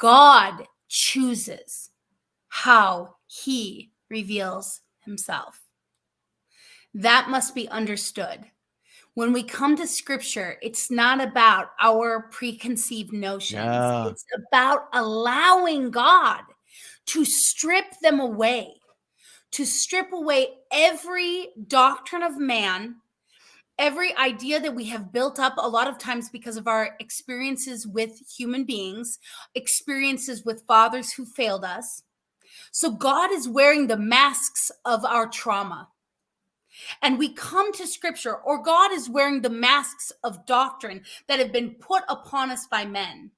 God chooses how he reveals himself. That must be understood. When we come to scripture, it's not about our preconceived notions. Yeah. It's about allowing God to strip them away, to strip away every doctrine of man, every idea that we have built up a lot of times because of our experiences with human beings, experiences with fathers who failed us. So God is wearing the masks of our trauma. And we come to scripture, or God is wearing the masks of doctrine that have been put upon us by men.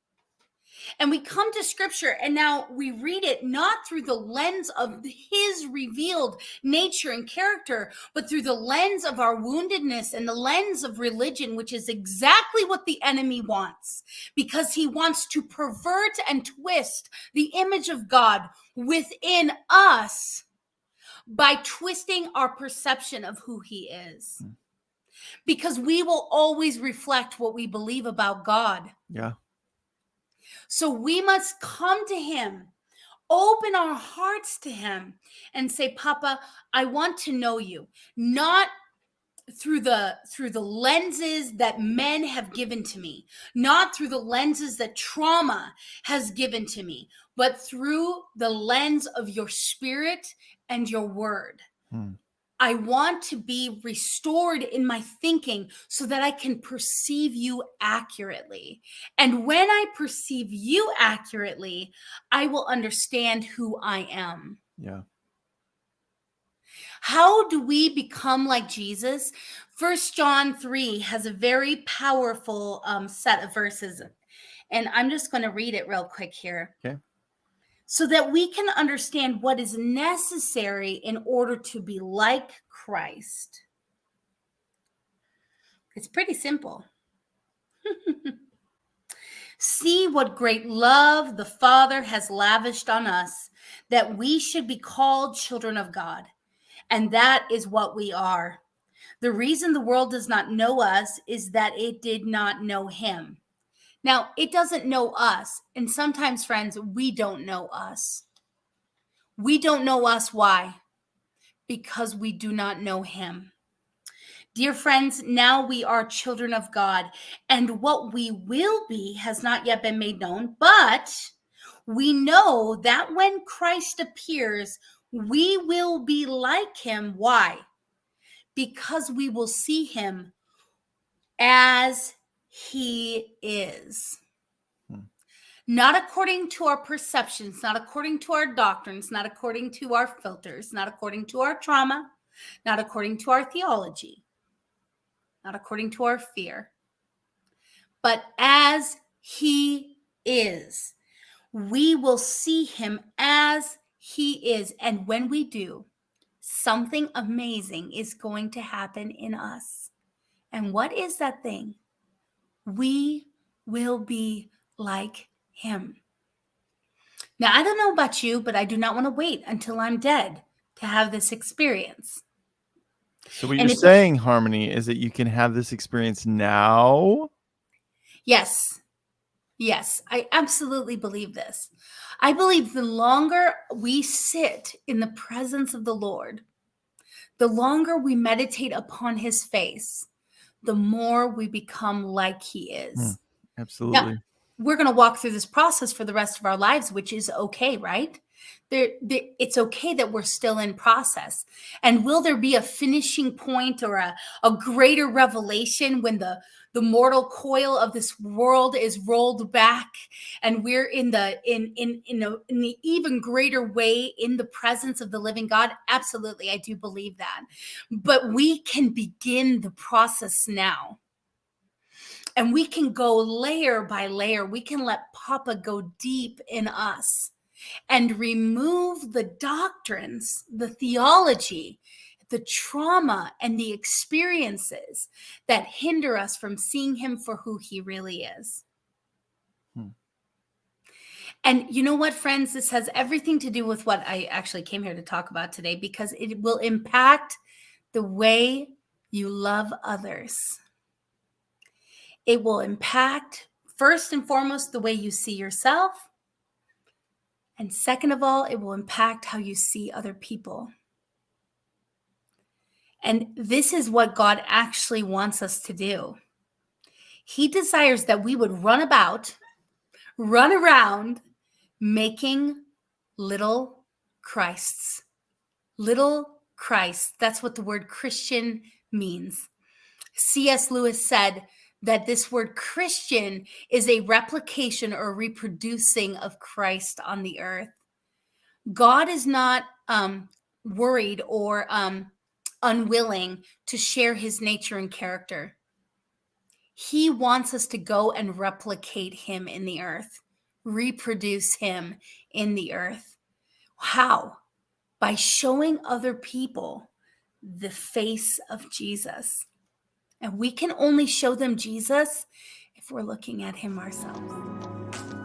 And we come to scripture and now we read it not through the lens of his revealed nature and character, but through the lens of our woundedness and the lens of religion, which is exactly what the enemy wants, because he wants to pervert and twist the image of God within us by twisting our perception of who he is. Because we will always reflect what we believe about God. Yeah. So we must come to him, open our hearts to him and say, Papa, I want to know you, not through the lenses that men have given to me, not through the lenses that trauma has given to me, but through the lens of your spirit and your word. I want to be restored in my thinking so that I can perceive you accurately. And when I perceive you accurately, I will understand who I am. Yeah. How do we become like Jesus? 1 John 3 has a very powerful set of verses. And I'm just going to read it real quick here. Okay. So that we can understand what is necessary in order to be like Christ. It's pretty simple. See what great love the Father has lavished on us, that we should be called children of God. And that is what we are. The reason the world does not know us is that it did not know him. Now, it doesn't know us. And sometimes, friends, we don't know us. We don't know us. Why? Because we do not know him. Dear friends, now we are children of God, and what we will be has not yet been made known, but we know that when Christ appears, we will be like him. Why? Because we will see him as he is. Not according to our perceptions, not according to our doctrines, not according to our filters, not according to our trauma, not according to our theology, not according to our fear, but as he is. We will see him as he is. And when we do, something amazing is going to happen in us. And what is that thing? We will be like him. Now, I don't know about you, but I do not want to wait until I'm dead to have this experience. So what you're saying, Harmony, is that you can have this experience now? Yes. Yes, I absolutely believe this. I believe the longer we sit in the presence of the Lord, the longer we meditate upon his face, the more we become like he is. Absolutely. Now, we're going to walk through this process for the rest of our lives, which is okay, right? It's okay that we're still in process. And will there be a finishing point or a greater revelation when the mortal coil of this world is rolled back and we're in the even greater way in the presence of the living God? Absolutely, I do believe that. But we can begin the process now. And we can go layer by layer. We can let Papa go deep in us and remove the doctrines, the theology, the trauma, and the experiences that hinder us from seeing him for who he really is. And you know what, friends? This has everything to do with what I actually came here to talk about today, because it will impact the way you love others. It will impact, first and foremost, the way you see yourself. And second of all, it will impact how you see other people. And this is what God actually wants us to do. He desires that we would run around, making little Christs. Little Christ. That's what the word Christian means. C.S. Lewis said that this word Christian is a replication or reproducing of Christ on the earth. God is not worried or unwilling to share his nature and character. He wants us to go and replicate him in the earth, reproduce him in the earth. How? By showing other people the face of Jesus. And we can only show them Jesus if we're looking at him ourselves.